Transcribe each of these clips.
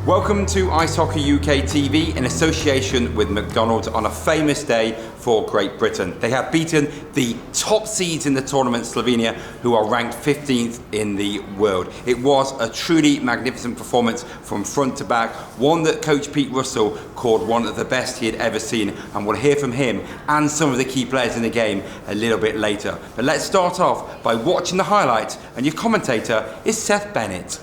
Welcome to Ice Hockey UK TV in association with McDonald's on a famous day for Great Britain. They have beaten the top seeds in the tournament, Slovenia, who are ranked 15th in the world. It was a truly magnificent performance from front to back, one that Coach Pete Russell called one of the best he had ever seen, and we'll hear from him and some of the key players in the game a little bit later. But let's start off by watching the highlights, and your commentator is Seth Bennett.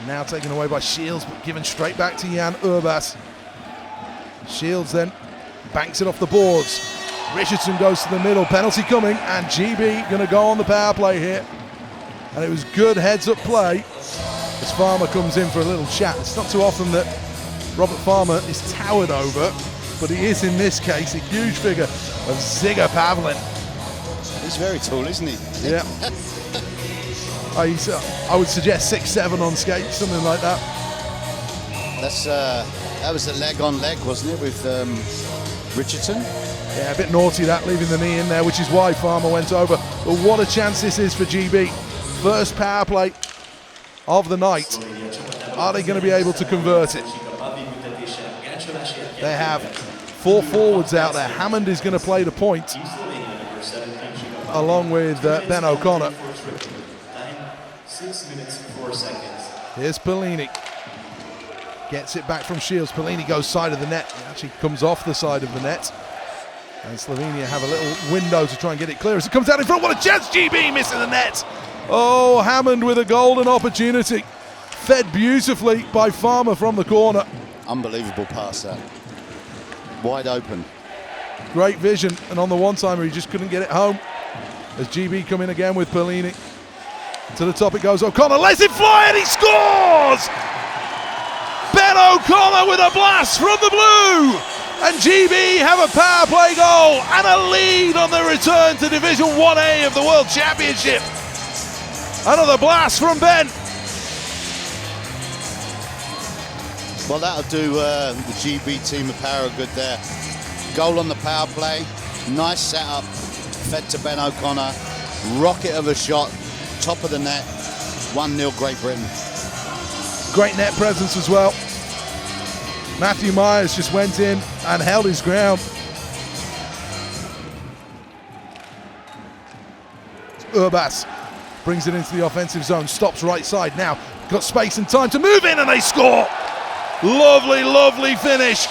Now taken away by Shields, but given straight back to Jan Urbas. Shields then banks it off the boards. Richardson goes to the middle, penalty coming, and GB going to go on the power play here. And it was good heads-up play as Farmer comes in for a little chat. It's not too often that Robert Farmer is towered over, but he is in this case a huge figure of Ziga Pavlin. He's very tall, isn't he? Yeah. I would suggest 6'7" on skates, something like that. That was a leg on leg, wasn't it, with Richardson? Yeah, a bit naughty that, leaving the knee in there, which is why Farmer went over. But what a chance this is for GB. First power play of the night. Are they going to be able to convert it? They have 4 forwards out there. Hammond is going to play the point, along with Ben O'Connor. 6 minutes, 4 seconds. Here's Pellini. Gets it back from Shields. Pellini goes side of the net. It actually comes off the side of the net. And Slovenia have a little window to try and get it clear as it comes out in front. What a chance! GB missing the net. Oh, Hammond with a golden opportunity. Fed beautifully by Farmer from the corner. Unbelievable pass that. Wide open. Great vision. And on the one-timer, he just couldn't get it home. As GB come in again with Pellini. To the top it goes, O'Connor lets it fly and he scores! Ben O'Connor with a blast from the blue! And GB have a power play goal and a lead on the return to Division 1A of the World Championship. Another blast from Ben. Well, that'll do the GB team a power of good there. Goal on the power play, nice setup, fed to Ben O'Connor, rocket of a shot, top of the net, 1-0 Great Britain. Great net presence as well. Matthew Myers just went in and held his ground. Urbas brings it into the offensive zone, stops right side now, got space and time to move in and they score. Lovely, lovely finish.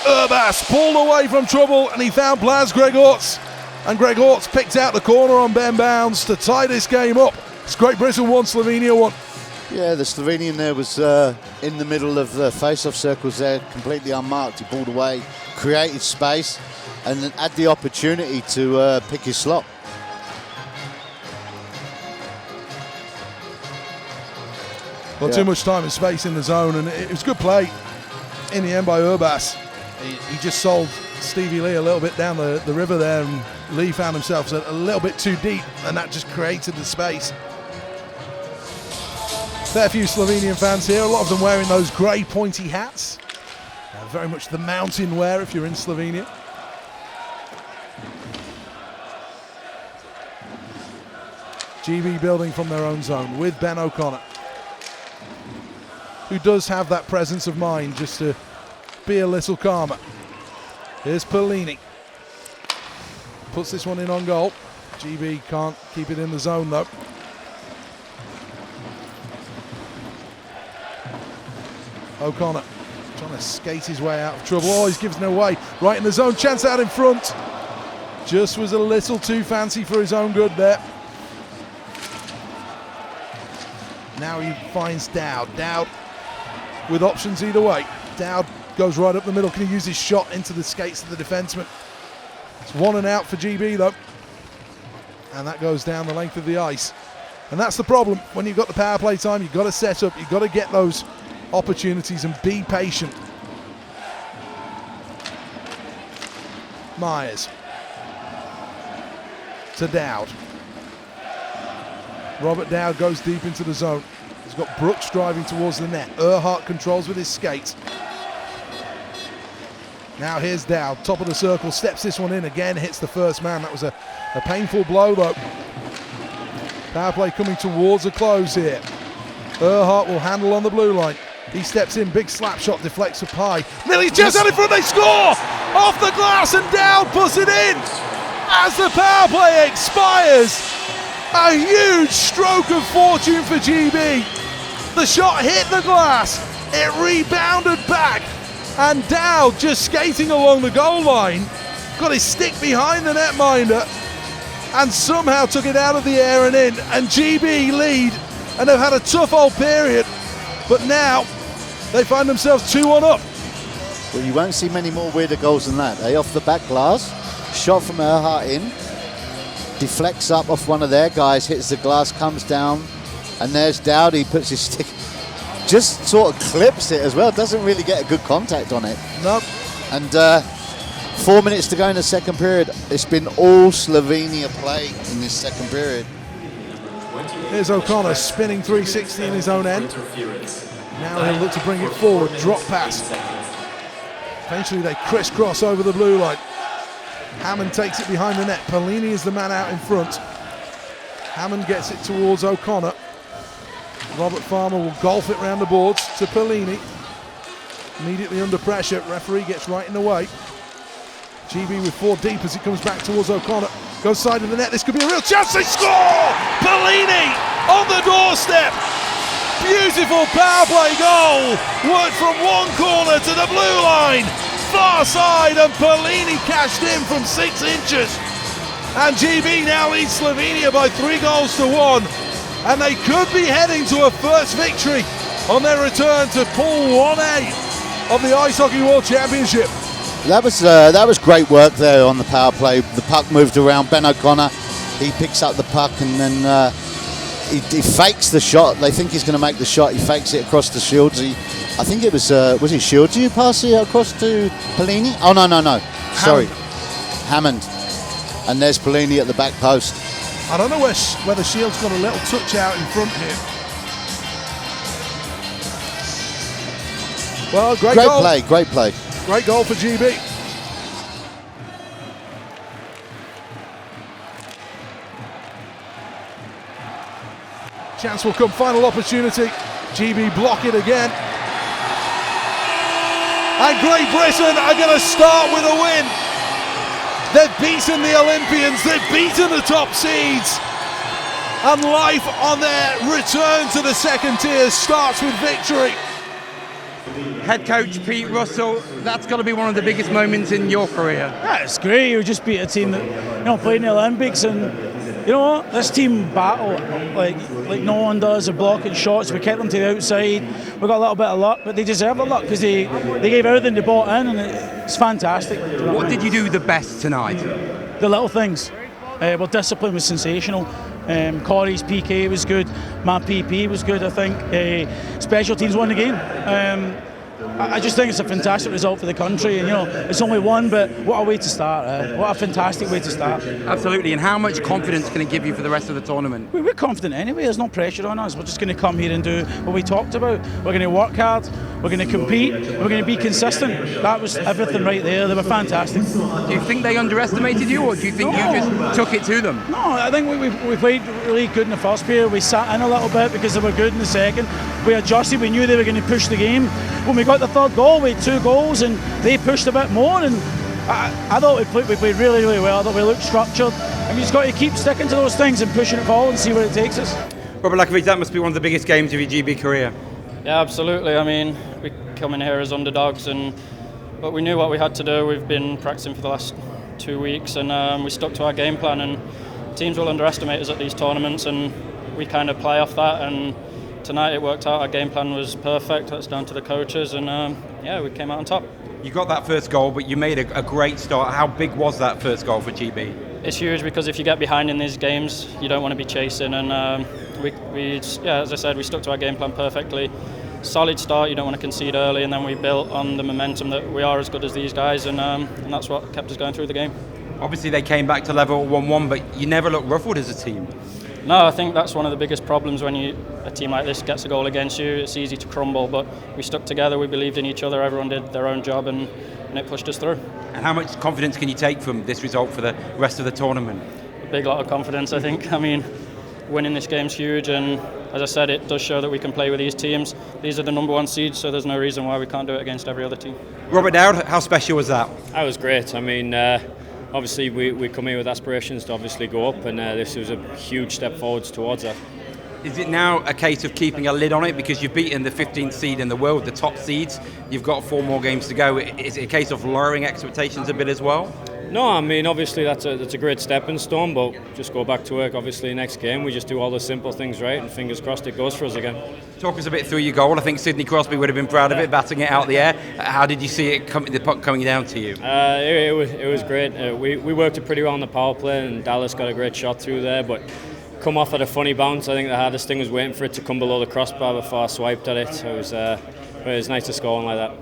Urbas pulled away from trouble and he found Blas Gregorts. And Gregorts picked out the corner on Ben Bowns to tie this game up. It's Great Britain 1, Slovenia 1. Yeah, the Slovenian there was in the middle of the face-off circles there, completely unmarked. He pulled away, created space, and then had the opportunity to pick his slot. Well, too much time and space in the zone, and it was good play in the end by Urbas. He just sold Stevie Lee a little bit down the river there, and Lee found himself a little bit too deep, and that just created the space. Fair few Slovenian fans here, a lot of them wearing those grey pointy hats. Very much the mountain wear if you're in Slovenia. GB building from their own zone with Ben O'Connor, who does have that presence of mind just to be a little calmer. Here's Pellini. Puts this one in on goal. GB can't keep it in the zone though. O'Connor trying to skate his way out of trouble. Oh, he's given it away. Right in the zone, chance out in front. Just was a little too fancy for his own good there. Now he finds Dowd. Dowd with options either way. Dowd goes right up the middle. Can he use his shot into the skates of the defenseman? It's 1 and out for GB though. And that goes down the length of the ice. And that's the problem. When you've got the power play time, you've got to set up, you've got to get those opportunities and be patient. Myers to Dowd. Robert Dowd goes deep into the zone. He's got Brooks driving towards the net. Earhart controls with his skate. Now here's Dowd, top of the circle, steps this one in again, hits the first man. That was a painful blow though. Power play coming towards a close here. Earhart will handle on the blue line. He steps in, big slap shot, deflects for Pye. Millie's just out in front, they score! Off the glass and Dowd puts it in! As the power play expires, a huge stroke of fortune for GB. The shot hit the glass, it rebounded back, and Dowd just skating along the goal line, got his stick behind the netminder, and somehow took it out of the air and in, and GB lead, and they've had a tough old period, but now they find themselves 2-1 up. Well, you won't see many more weirder goals than that. Off the back glass, shot from Earhart in, deflects up off one of their guys, hits the glass, comes down, and there's Dowd. He puts his stick, just sort of clips it as well. Doesn't really get a good contact on it. Nope. And 4 minutes to go in the second period. It's been all Slovenia play in this second period. Here's O'Connor spinning 360 in his own end. Now he'll look to bring it forward, drop pass. Eventually they crisscross over the blue line. Hammond takes it behind the net. Pellini is the man out in front. Hammond gets it towards O'Connor. Robert Farmer will golf it round the boards to Pellini. Immediately under pressure, referee gets right in the way. GB with 4 deep as it comes back towards O'Connor. Goes side of the net, this could be a real chance, they score! Pellini on the doorstep! Beautiful power play goal! Worked from one corner to the blue line! Far side, and Pellini cashed in from 6 inches. And GB now leads Slovenia by 3-1, and they could be heading to a first victory on their return to Pool 1A of the Ice Hockey World Championship. That was great work there on the power play. The puck moved around. Ben O'Connor, he picks up the puck and then he fakes the shot. They think he's going to make the shot. He fakes it across to Shields. I think it was it Shields who passed it across to Pellini? Oh, no. Sorry. Hammond. And there's Pellini at the back post. I don't know whether Shields got a little touch out in front here. Well, great goal. Great play. Great goal for GB. Chance will come, final opportunity. GB block it again. And Great Britain are going to start with a win. They've beaten the Olympians, they've beaten the top seeds. And life on their return to the second tier starts with victory. Head coach Pete Russell, that's got to be one of the biggest moments in your career. Yeah, it's great. You just beat a team that played in the Olympics, and you know what? This team battle like no one does. They're blocking shots. We kept them to the outside. We got a little bit of luck, but they deserve the luck because they gave everything they brought in, and it's fantastic. What did you do the best tonight? The little things. Well, discipline was sensational. Corey's PK was good. My PP was good, I think. Special teams won the game. I just think it's a fantastic result for the country, and it's only one, but what a way to start. What a fantastic way to start. Absolutely. And how much confidence can it give you for the rest of the tournament? We're confident anyway. There's no pressure on us. We're just going to come here and do what we talked about. We're going to work hard. We're going to compete. We're going to be consistent. That was everything right there. They were fantastic. Do you think they underestimated you, or do you think you just took it to them? No, I think we played really good in the first period. We sat in a little bit because they were good in the second. We adjusted. We knew they were going to push the game. When we got the third goal, we had 2 goals, and they pushed a bit more. And I thought we played really, really well. I thought we looked structured. And we just got to keep sticking to those things and pushing it forward and see where it takes us. Robert Lachowicz, that must be one of the biggest games of your GB career. Yeah, absolutely. I mean, we come in here as underdogs, but we knew what we had to do. We've been practicing for the last 2 weeks, and we stuck to our game plan. And teams will underestimate us at these tournaments, and we kind of play off that. And tonight it worked out. Our game plan was perfect. That's down to the coaches, and we came out on top. You got that first goal, but you made a great start. How big was that first goal for GB? It's huge because if you get behind in these games, you don't want to be chasing. And we as I said, we stuck to our game plan perfectly. Solid start. You don't want to concede early, and then we built on the momentum that we are as good as these guys, and that's what kept us going through the game. Obviously, they came back to level 1-1, but you never looked ruffled as a team. No, I think that's one of the biggest problems when a team like this gets a goal against you. It's easy to crumble, but we stuck together, we believed in each other, everyone did their own job, and it pushed us through. And how much confidence can you take from this result for the rest of the tournament? A big lot of confidence, I think. I mean, winning this game's huge, and as I said, it does show that we can play with these teams. These are the number 1 seeds, so there's no reason why we can't do it against every other team. Robert Dowd, how special was that? That was great. I mean, obviously we come here with aspirations to obviously go up, and this was a huge step forwards towards that. Is it now a case of keeping a lid on it because you've beaten the 15th seed in the world, the top seeds? You've got 4 more games to go. Is it a case of lowering expectations a bit as well? No, I mean, obviously that's a great stepping stone, but just go back to work. Obviously next game we just do all the simple things right, and fingers crossed it goes for us again. Talk us a bit through your goal. I think Sidney Crosby would have been proud of it, batting it out the air. How did you see it the puck coming down to you? It was great. We worked it pretty well on the power play, and Dallas got a great shot through there, but come off at a funny bounce. I think the hardest thing was waiting for it to come below the crossbar before I swiped at it. So it was nice to score one like that.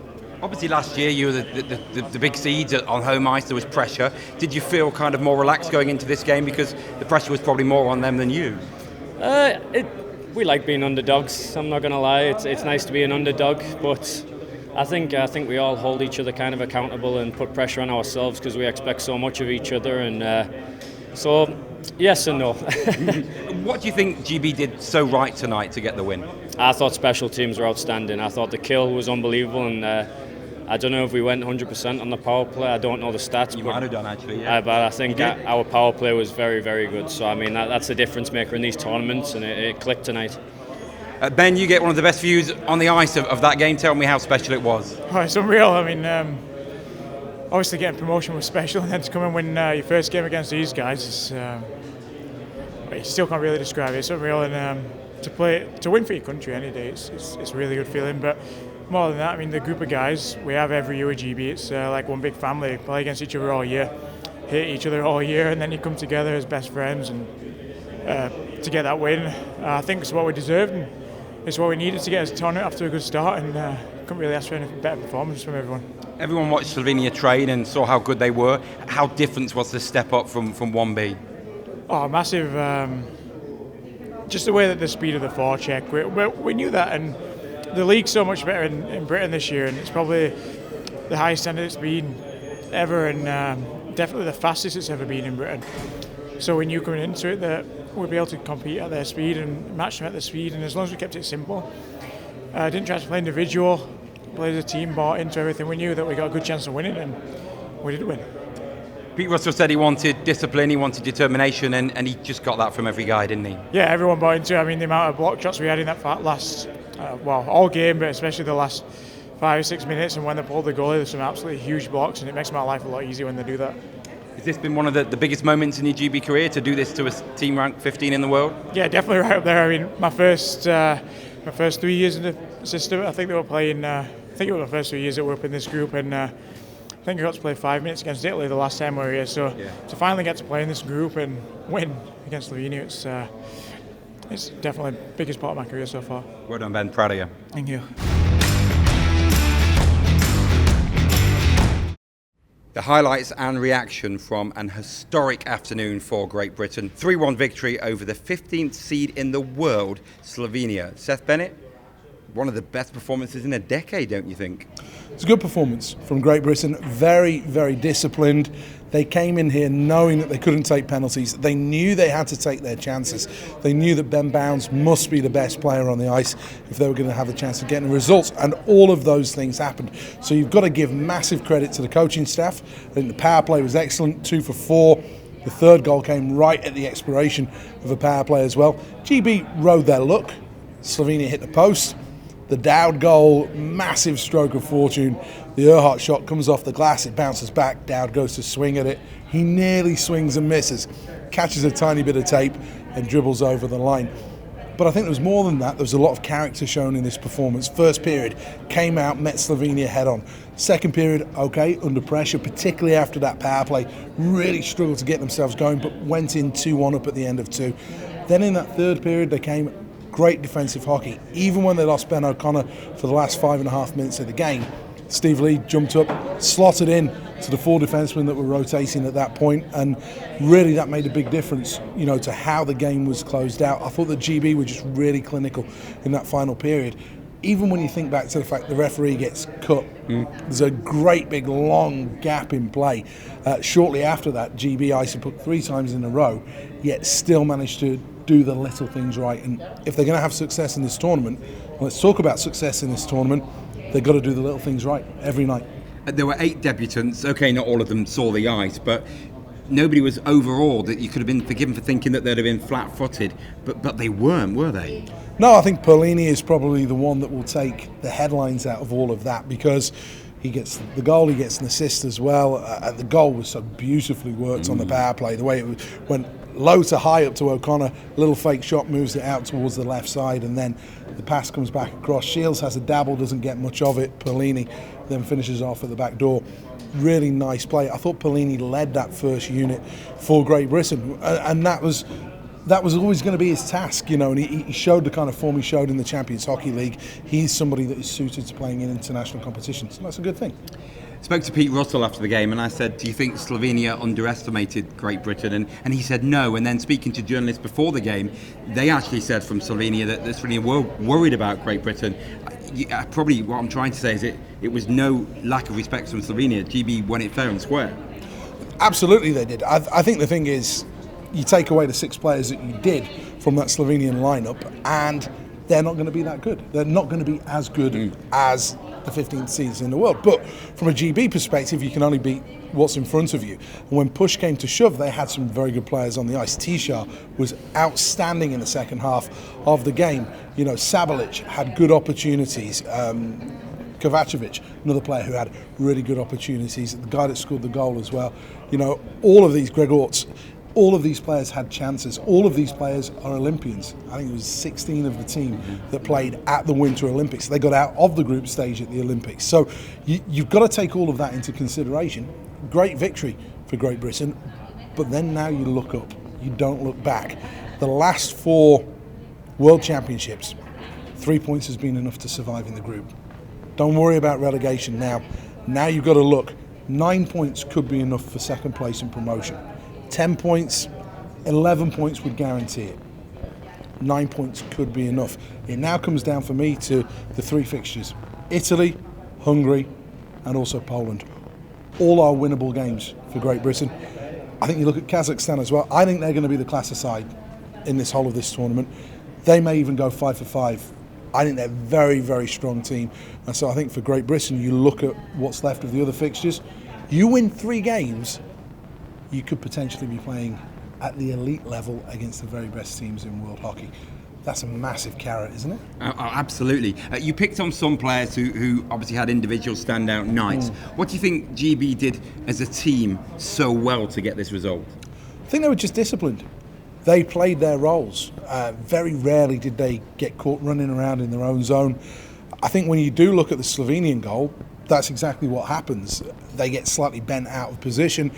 Obviously last year you were the big seeds on home ice, there was pressure. Did you feel kind of more relaxed going into this game because the pressure was probably more on them than you? We like being underdogs, I'm not going to lie. It's nice to be an underdog, but I think we all hold each other kind of accountable and put pressure on ourselves because we expect so much of each other, and so yes and no. What do you think GB did so right tonight to get the win? I thought special teams were outstanding. I thought the kill was unbelievable, and I don't know if we went 100% on the power play. I don't know the stats. You might have done actually, yeah. But I think our power play was very, very good. So I mean that's the difference maker in these tournaments, and it clicked tonight. Ben, you get one of the best views on the ice of that game. Tell me how special it was. Oh, it's unreal. I mean, obviously getting promotion was special, and then to come and win your first game against these guys, you still can't really describe it. It's unreal, and to win for your country any day, it's a really good feeling. But more than that, I mean, the group of guys we have every year with GB, it's like one big family. Play against each other all year, hate each other all year, and then you come together as best friends, and to get that win, I think it's what we deserved, and it's what we needed to get us a tournament after a good start, and couldn't really ask for any better performance from everyone. Everyone watched Slovenia train and saw how good they were. How different was the step up from 1B? Oh, massive. Just the way that the speed of the forecheck, we knew that, and the league's so much better in Britain this year, and it's probably the highest standard it's been ever, and definitely the fastest it's ever been in Britain. So we knew coming into it that we'd be able to compete at their speed and match them at their speed, and as long as we kept it simple, didn't try to play individual, played as a team, bought into everything, we knew that we got a good chance of winning, and we did win. Pete Russell said he wanted discipline, he wanted determination, and he just got that from every guy, didn't he? Yeah, everyone bought into it. I mean, the amount of block shots we had in that last, all game, but especially the last 5 or 6 minutes, and when they pulled the goalie, there's some absolutely huge blocks, and it makes my life a lot easier when they do that. Has this been one of the biggest moments in your GB career, to do this to a team ranked 15 in the world? Yeah, definitely right up there. I mean, my first 3 years in the system, I think they were playing, I think it was my first 3 years that we were up in this group, and I think I got to play 5 minutes against Italy the last time we were here, so to finally get to play in this group and win against Slovenia, it's definitely the biggest part of my career so far. Well done, Ben. Proud of you. Thank you. The highlights and reaction from an historic afternoon for Great Britain. 3-1 victory over the 15th seed in the world, Slovenia. Seth Bennett, one of the best performances in a decade, don't you think? It's a good performance from Great Britain. Very, very disciplined. They came in here knowing that they couldn't take penalties. They knew they had to take their chances. They knew that Ben Bowns must be the best player on the ice if they were going to have a chance of getting results. And all of those things happened. So you've got to give massive credit to the coaching staff. I think the power play was excellent, 2 for 4. The third goal came right at the expiration of a power play as well. GB rode their luck. Slovenia hit the post. The Dowd goal, massive stroke of fortune. The Earhart shot comes off the glass, it bounces back, Dowd goes to swing at it. He nearly swings and misses, catches a tiny bit of tape and dribbles over the line. But I think there was more than that. There was a lot of character shown in this performance. First period, came out, met Slovenia head on. Second period, okay, under pressure, particularly after that power play. Really struggled to get themselves going, but went in 2-1 up at the end of 2. Then in that third period, they came great defensive hockey. Even when they lost Ben O'Connor for the last 5.5 minutes of the game, Steve Lee jumped up, slotted in to the 4 defensemen that were rotating at that point, and really that made a big difference, you know, to how the game was closed out. I thought that GB were just really clinical in that final period. Even when you think back to the fact the referee gets cut, there's a great big long gap in play. Shortly after that, GB iced the puck 3 times in a row, yet still managed to do the little things right. And if they're going to have success in this tournament, let's talk about success in this tournament, they've got to do the little things right every night. There were 8 debutants. Okay, not all of them saw the ice, but nobody was overawed. That you could have been forgiven for thinking that they'd have been flat-footed, but they weren't, were they? No, I think Perlini is probably the one that will take the headlines out of all of that, because he gets the goal, he gets an assist as well, and the goal was so beautifully worked on the power play. The way it went low to high up to O'Connor, little fake shot moves it out towards the left side, and then the pass comes back across. Shields has a dabble, doesn't get much of it. Perlini then finishes off at the back door. Really nice play. I thought Perlini led that first unit for Great Britain, and that was always going to be his task, you know, and he showed the kind of form he showed in the Champions Hockey League. He's somebody that is suited to playing in international competitions, and that's a good thing. Spoke to Pete Russell after the game, and I said, do you think Slovenia underestimated Great Britain? And he said no. And then speaking to journalists before the game, they actually said from Slovenia that Slovenia were worried about Great Britain. Probably what I'm trying to say is it was no lack of respect from Slovenia. GB won it fair and square. Absolutely they did. I think the thing is, you take away the 6 players that you did from that Slovenian lineup, and they're not going to be that good. They're not going to be as good as the 15th seeds in the world. But from a GB perspective, you can only beat what's in front of you. And when push came to shove, they had some very good players on the ice. Tisha was outstanding in the second half of the game. You know, Sabalic had good opportunities. Kovacevic, another player who had really good opportunities. The guy that scored the goal as well. You know, all of these, Greg Orts, all of these players had chances. All of these players are Olympians. I think it was 16 of the team that played at the Winter Olympics. They got out of the group stage at the Olympics. So you've got to take all of that into consideration. Great victory for Great Britain, but then now you look up. You don't look back. The last 4 World Championships, 3 points has been enough to survive in the group. Don't worry about relegation now. Now you've got to look. 9 points could be enough for second place and promotion. 10 points, 11 points would guarantee it. 9 points could be enough. It now comes down for me to the 3 fixtures. Italy, Hungary, and also Poland. All are winnable games for Great Britain. I think you look at Kazakhstan as well. I think they're going to be the class side in this whole of this tournament. They may even go 5 for 5. I think they're a very, very strong team. And so I think for Great Britain, you look at what's left of the other fixtures. You win 3 games, you could potentially be playing at the elite level against the very best teams in world hockey. That's a massive carrot, isn't it? Absolutely. You picked on some players who obviously had individual standout nights. What do you think GB did as a team so well to get this result? I think they were just disciplined. They played their roles. Very rarely did they get caught running around in their own zone. I think when you do look at the Slovenian goal, that's exactly what happens. They get slightly bent out of position.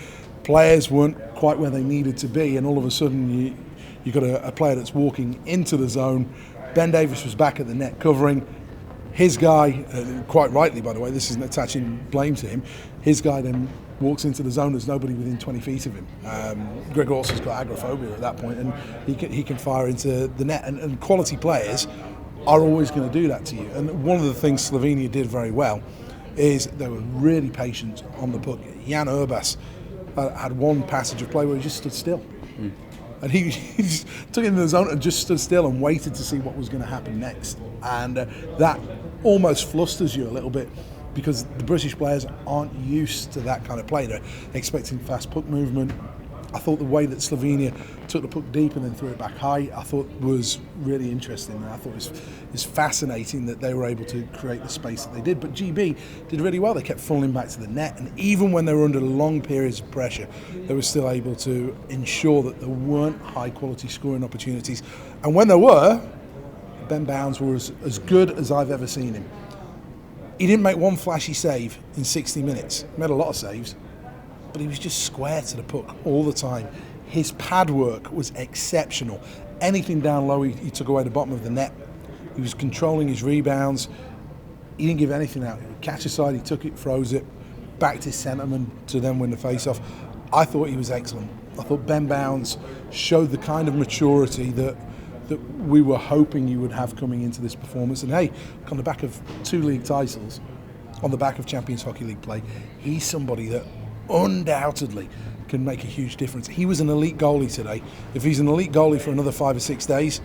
Players weren't quite where they needed to be, and all of a sudden you got a player that's walking into the zone. Ben Davis was back at the net covering. His guy, quite rightly by the way, this isn't attaching blame to him, his guy then walks into the zone, there's nobody within 20 feet of him. Greg Orts has got agoraphobia at that point, and he can fire into the net, and quality players are always going to do that to you. And one of the things Slovenia did very well is they were really patient on the puck. Jan Urbas had one passage of play where he just stood still. And he just took it into the zone and just stood still and waited to see what was going to happen next. And that almost flusters you a little bit, because the British players aren't used to that kind of play. They're expecting fast puck movement. I thought the way that Slovenia took the puck deep and then threw it back high, I thought was really interesting. And I thought it was fascinating that they were able to create the space that they did. But GB did really well. They kept falling back to the net, and even when they were under long periods of pressure, they were still able to ensure that there weren't high quality scoring opportunities. And when there were, Ben Bowns was as good as I've ever seen him. He didn't make one flashy save in 60 minutes. He made a lot of saves, but he was just square to the puck all the time. His pad work was exceptional. Anything down low, he took away the bottom of the net. He was controlling his rebounds. He didn't give anything out. He would catch a side, he took it, froze it, backed his centreman to then win the face-off. I thought he was excellent. I thought Ben Bowns showed the kind of maturity that we were hoping you would have coming into this performance. And hey, on the back of 2 league titles, on the back of Champions Hockey League play, he's somebody that undoubtedly can make a huge difference. He was an elite goalie today. If he's an elite goalie for another 5 or 6 days,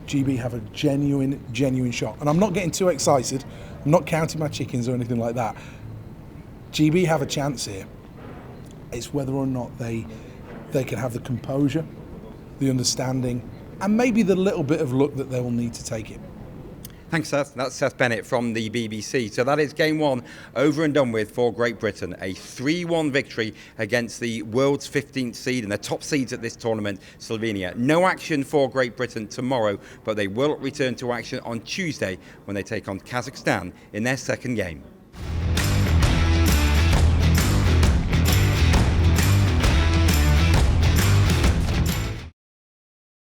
GB have a genuine shot. And I'm not getting too excited. I'm not counting my chickens or anything like that. GB have a chance here. It's whether or not they can have the composure, the understanding, and maybe the little bit of luck that they will need to take it. Thanks, Seth. That's Seth Bennett from the BBC. So that is game 1 over and done with for Great Britain. A 3-1 victory against the world's 15th seed and the top seeds at this tournament, Slovenia. No action for Great Britain tomorrow, but they will return to action on Tuesday when they take on Kazakhstan in their second game.